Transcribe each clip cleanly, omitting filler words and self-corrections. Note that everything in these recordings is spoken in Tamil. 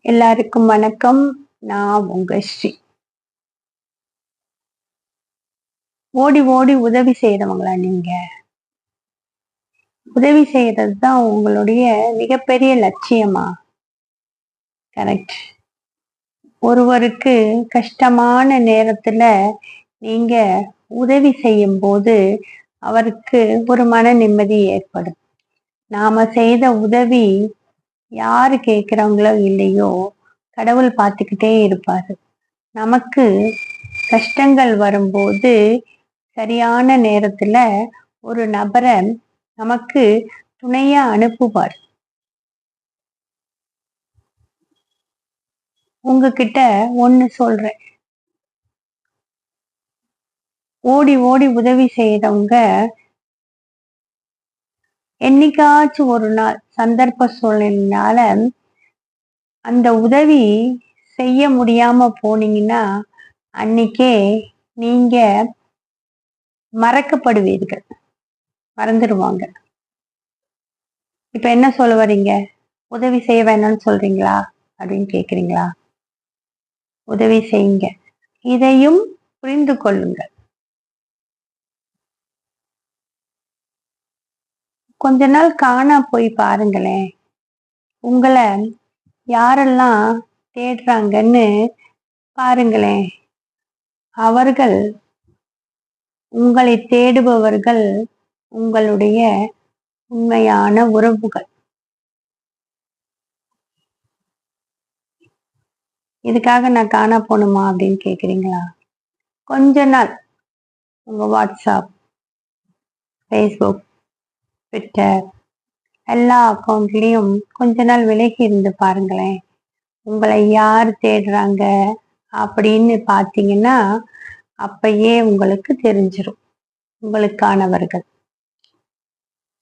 எல்லாருக்கும் வணக்கம். நான் உங்க ஸ்ரீ. ஓடி ஓடி உதவி செய்யறவங்களா நீங்க? உதவி செய்யறது தான் உங்களுடைய மிகப்பெரிய லட்சியமா? கரெக்ட். ஒருவருக்கு கஷ்டமான நேரத்துல நீங்க உதவி செய்யும் போது அவருக்கு ஒரு மன நிம்மதி ஏற்படும். நாம செய்த உதவி யாரு கேட்கிறவங்களோ இல்லையோ, கடவுள் பார்த்துக்கிட்டே இருப்பாரு. நமக்கு கஷ்டங்கள் வரும்போது சரியான நேரத்துல ஒரு நபரை நமக்கு துணையா அனுப்புவார். உங்ககிட்ட ஒண்ணு சொல்றேன். ஓடி ஓடி உதவி செய்யறவங்க என்னைக்காச்சும் ஒரு நாள் சந்தர்ப்ப சூழ்நிலையினால அந்த உதவி செய்ய முடியாம போனீங்கன்னா அன்னைக்கே நீங்க மறக்கப்படுவீர்கள். மறந்துடுவாங்க. இப்ப என்ன சொல்ல வரீங்க? உதவி செய்ய வேணாம்னு சொல்றீங்களா அப்படின்னு கேக்குறீங்களா? உதவி செய்யுங்க. இதையும் புரிந்து கொள்ளுங்கள். கொஞ்ச நாள் காணா போய் பாருங்களேன். உங்களை யாரெல்லாம் தேடுறாங்கன்னு பாருங்களேன். அவர்கள், உங்களை தேடுபவர்கள் உங்களுடைய உண்மையான உறவுகள். இதுக்காக நான் காணா போகணுமா அப்படின்னு கேக்குறீங்களா? கொஞ்ச நாள் உங்க வாட்ஸ்அப், ஃபேஸ்புக், ட்விட்டர் எல்லா அக்கௌண்ட்லயும் கொஞ்ச நாள் விலகி இருந்து பாருங்களேன். உங்களை யார் தேடுறாங்க அப்படின்னு பார்த்தீங்கன்னா அப்பயே உங்களுக்கு தெரிஞ்சிடும் உங்களுக்கானவர்கள்.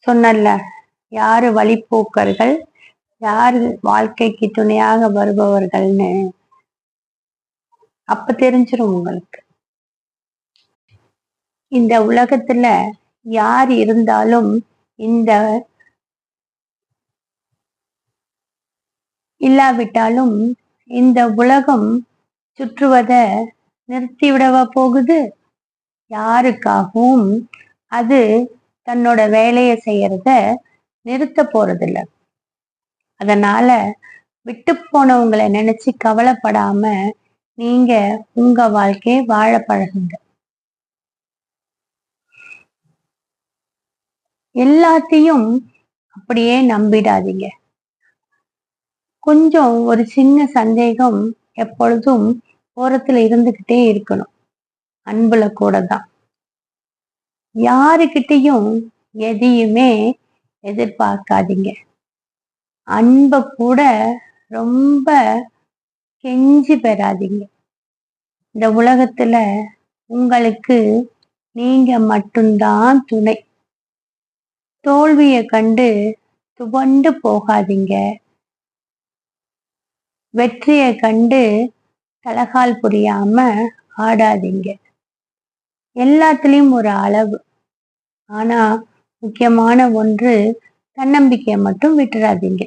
சொன்னல, யாரு வழிப்போக்கர்கள், யாரு வாழ்க்கைக்கு துணையாக வருபவர்கள்னு அப்ப தெரிஞ்சிடும் உங்களுக்கு. இந்த உலகத்துல யார் இருந்தாலும் இந்த இல்லாவிட்டாலும் இந்த உலகம் சுற்றுவத நிறுத்திவிடவா போகுது? யாருக்காகவும் அது தன்னோட வேலையை செய்யறத நிறுத்த போறதில்ல. அதனால விட்டு போனவங்களை நினைச்சு கவலைப்படாம நீங்க உங்க வாழ்க்கையை வாழ பழகுங்க. எல்லாத்தையும் அப்படியே நம்பிடாதீங்க. கொஞ்சம் ஒரு சின்ன சந்தேகம் எப்பொழுதும் ஓரத்துல இருந்துகிட்டே இருக்கணும். அன்புல கூட தான். யாருக்கிட்டையும் எதையுமே எதிர்பார்க்காதீங்க. அன்பை கூட ரொம்ப கெஞ்சி பெறாதீங்க. இந்த உலகத்துல உங்களுக்கு நீங்க மட்டும்தான் துணை. தோல்வியை கண்டு துவண்டு போகாதீங்க. வெற்றியை கண்டு தலகால் புரியாம ஆடாதீங்க. எல்லாத்துலயும் ஒரு அளவு. ஆனா முக்கியமான ஒன்று, தன்னம்பிக்கையை மட்டும் விட்டுறாதீங்க.